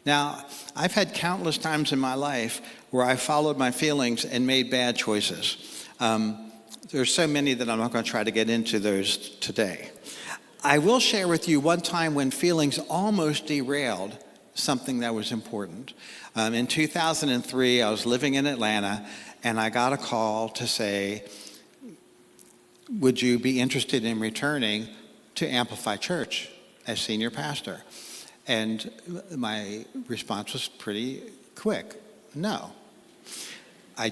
Now, I've had countless times in my life where I followed my feelings and made bad choices. There's so many that I'm not going to try to get into those today. I will share with you one time when feelings almost derailed something that was important. In 2003, I was living in Atlanta, and I got a call to say, would you be interested in returning to Amplify Church as senior pastor? And my response was pretty quick. No. I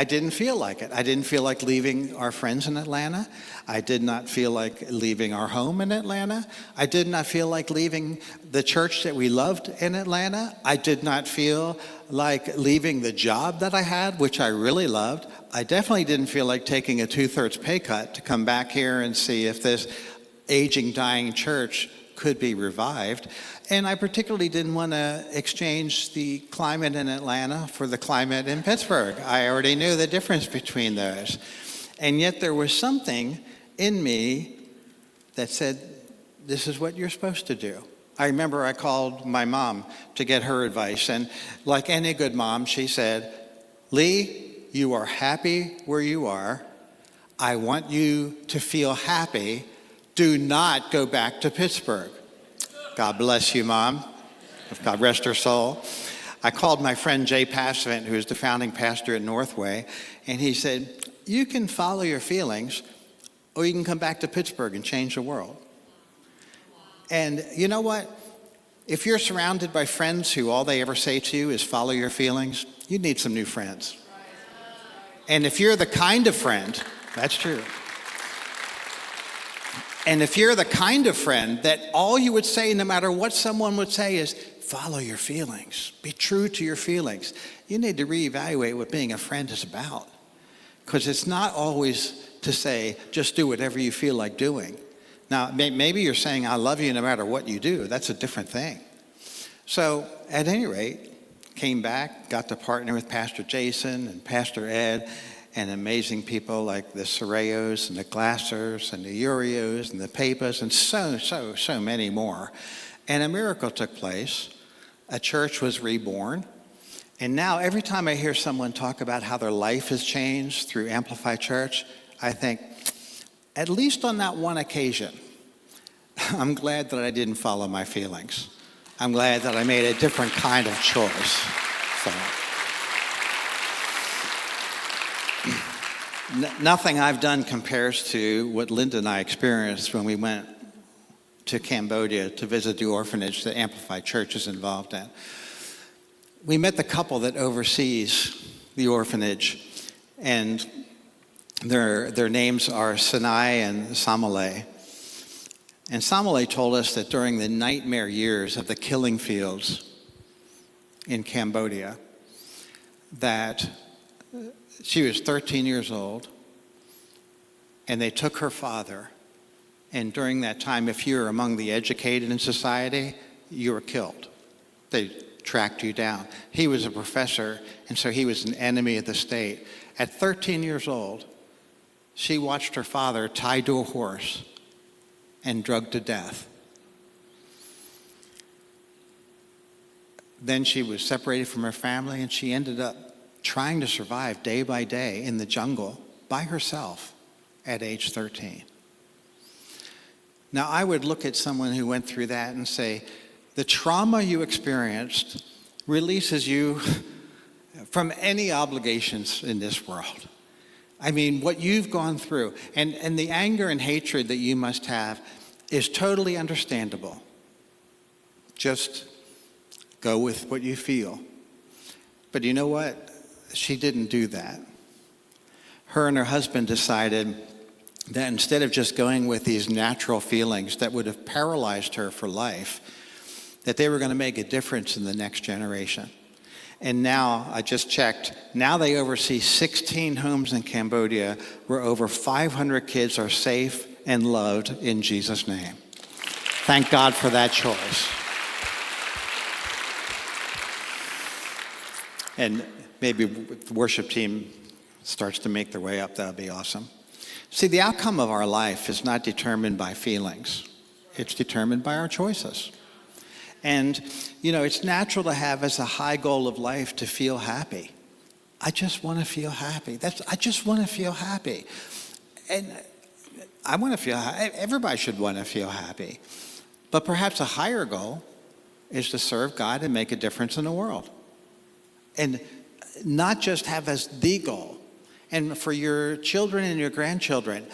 didn't feel like it. I didn't feel like leaving our friends in Atlanta. I did not feel like leaving our home in Atlanta. I did not feel like leaving the church that we loved in Atlanta. I did not feel like leaving the job that I had, which I really loved. I definitely didn't feel like taking a 2/3 pay cut to come back here and see if this aging, dying church could be revived. And I particularly didn't want to exchange the climate in Atlanta for the climate in Pittsburgh. I already knew the difference between those. And yet there was something in me that said, this is what you're supposed to do. I remember I called my mom to get her advice. And like any good mom, she said, Lee, you are happy where you are. I want you to feel happy. Do not go back to Pittsburgh. God bless you, Mom. God rest her soul. I called my friend Jay Passavant, who is the founding pastor at Northway, and he said, you can follow your feelings, or you can come back to Pittsburgh and change the world. And you know what? If you're surrounded by friends who all they ever say to you is follow your feelings, you need some new friends. And if you're the kind of friend, that's true. And if you're the kind of friend that all you would say, no matter what someone would say, is follow your feelings, be true to your feelings, you need to reevaluate what being a friend is about. Because it's not always to say, just do whatever you feel like doing. Now, maybe you're saying, I love you no matter what you do. That's a different thing. So, at any rate, came back, got to partner with Pastor Jason and Pastor Ed, and amazing people like the Sorayos and the Glassers and the Urios and the Papas and so many more. And a miracle took place. A church was reborn. And now every time I hear someone talk about how their life has changed through Amplify Church, I think, at least on that one occasion, I'm glad that I didn't follow my feelings. I'm glad that I made a different kind of choice. So. Nothing I've done compares to what Linda and I experienced when we went to Cambodia to visit the orphanage that Amplify Church is involved in. We met the couple that oversees the orphanage, and their names are Sinai and Samalay. And Samalay told us that during the nightmare years of the killing fields in Cambodia, that she was 13 years old, and they took her father. And during that time, if you were among the educated in society, you were killed. They tracked you down. He was a professor, and so he was an enemy of the state. At 13 years old, she watched her father tied to a horse and drugged to death. Then she was separated from her family, and she ended up trying to survive day by day in the jungle by herself at age 13. Now, I would look at someone who went through that and say, the trauma you experienced releases you from any obligations in this world. I mean, what you've gone through and the anger and hatred that you must have is totally understandable. Just go with what you feel. But you know what? She didn't do that. Her and her husband decided that instead of just going with these natural feelings that would have paralyzed her for life, that they were going to make a difference in the next generation. And now, I just checked, now they oversee 16 homes in Cambodia where over 500 kids are safe and loved in Jesus' name. Thank God for that choice. And maybe the worship team starts to make their way up, that would be awesome. See, the outcome of our life is not determined by feelings. It's determined by our choices. And, it's natural to have as a high goal of life to feel happy. I just want to feel happy. I just want to feel happy. And I want to feel happy. Everybody should want to feel happy. But perhaps a higher goal is to serve God and make a difference in the world. And not just have as the goal. And for your children and your grandchildren,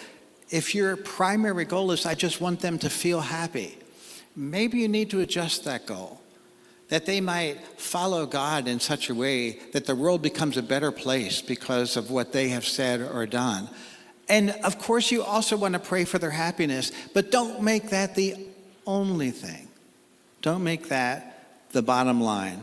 if your primary goal is, I just want them to feel happy, maybe you need to adjust that goal, that they might follow God in such a way that the world becomes a better place because of what they have said or done. And of course, you also want to pray for their happiness, but don't make that the only thing. Don't make that the bottom line.